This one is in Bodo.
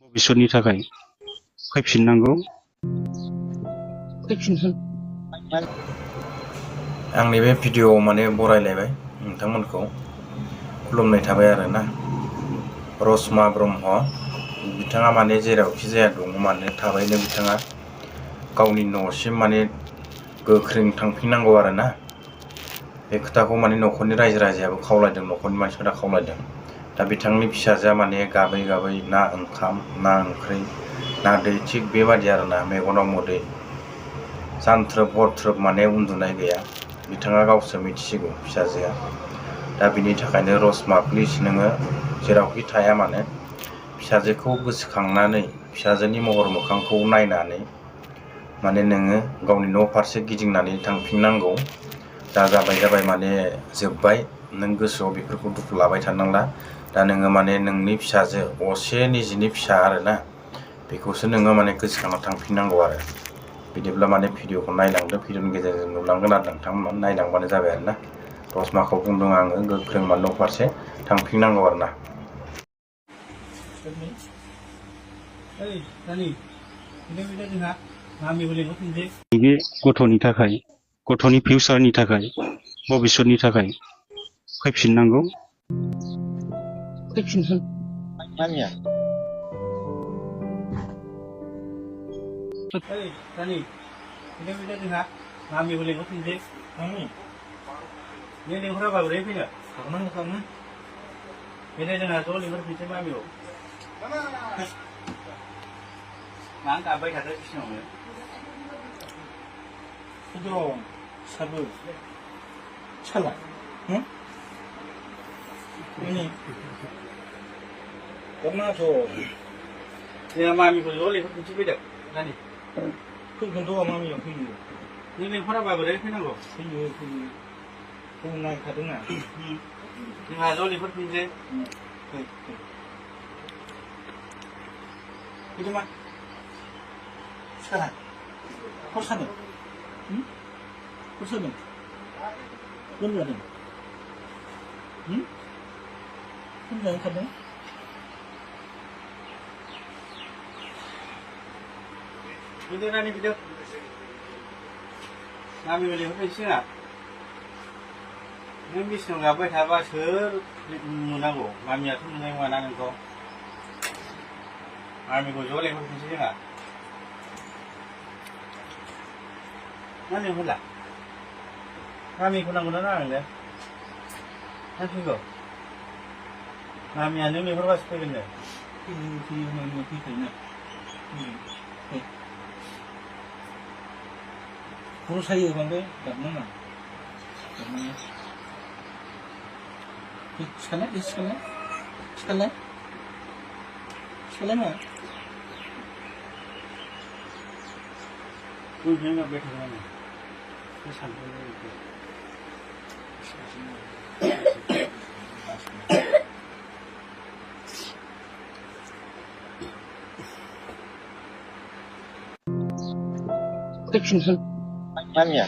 भबिष्यतनि थाखाय फैफिननांगौ। आंनि बे भिडिअ'आव माने बरायलायबाय नोंथांमोनखौ खुलुमनाय थाबाय आरोना। रसमा ब्रह्म बिथाङा माने जेरावखि जाया दङ मानो थाबैनो बिथाङा गावनि न'सिम माने गोख्रों थांफिननांगौ आरोना। बे खोथाखौ माने न'खरनि रायजो राजायाबो खावलायदों, न'खरनि मानसिफोरा खावलायदों। दा बिथांनि फिसाजोआ माने गाबै गाबै ना ओंखाम ना ओंख्रि ना दै थिग बेबादि आरोना, मेगनाव मोदै सानथ्रोब हरथ्रोब माने उन्दुनाय गैया। बिथाङा गावसो मिथिसिगौ फिसाजोआ। दा बिनि थाखायनो रसमा प्लिज नोङो जेरावखि थाया मानो फिसाजोखौ गोसोखांनानै फिसाजोनि महर मोखांखौ नायनानै माने नोङो गावनि न' फारसे गिदिंनानै थांफिननांगौ। दा जाबाय माने जोब्बाय, नों गोसोआव बेफोरखौ दुखु लाबाय थानांला। दा नोङो माने नोंनि फिसाजो असे निजिनि फिसा आरोना, बेखौसो नोङो माने गोसोखांना थांफिननांगौ आरो। बिदिब्ला माने भिडिअ'खौ नायलांदो, भिडिअ'नि गेजेरजों नुलांगोन आरो नोंथांमोना नायलांबानो जाबाय आरोना। रसमाखौ बुंदों आङो गोख्रों मा न' फारसे थांफिननांगौ आरोना। बे गथ'नि थाखाय, गथ'नि फिउचारनि थाखाय, भबिष्यतनि थाखाय फैफिननांगौ। मामिखौ ज' लेंहरफिनसै फैदो नानि फैगोनथ' मामियाव फैयो। नों लेंहराबा बोरै फैनांगौ? फैयो नायखादोंना जोंहा ज' लेंहरफिनसै। फैदो मा सारा हर सानो लोमजादों लोमजानो खारदों। बिदि नानि बिदि मामिखौ लेंहरफिनसै ना। नों बिसिनाव गाबबाय थाबा सोर मोनांगौ? मामियाथ' मोननाय नङाना नोंखौ। मामिखौ ज' लेंहरफिनसै जोंहा। मा लेंहरला? मामिखौ नांगौना नाङा नोंनो? ना फैगौ? मामिया नों लेंहरबासो फैगोन नो। फैयो मामिया फैखायोना। खर' सायो बांद्राय गाबनाङा। सिखारलाय मा? उन्दुनो गाबबाय थादों आङो। बे सानफ्रोमबो फैफिनगोन मामिया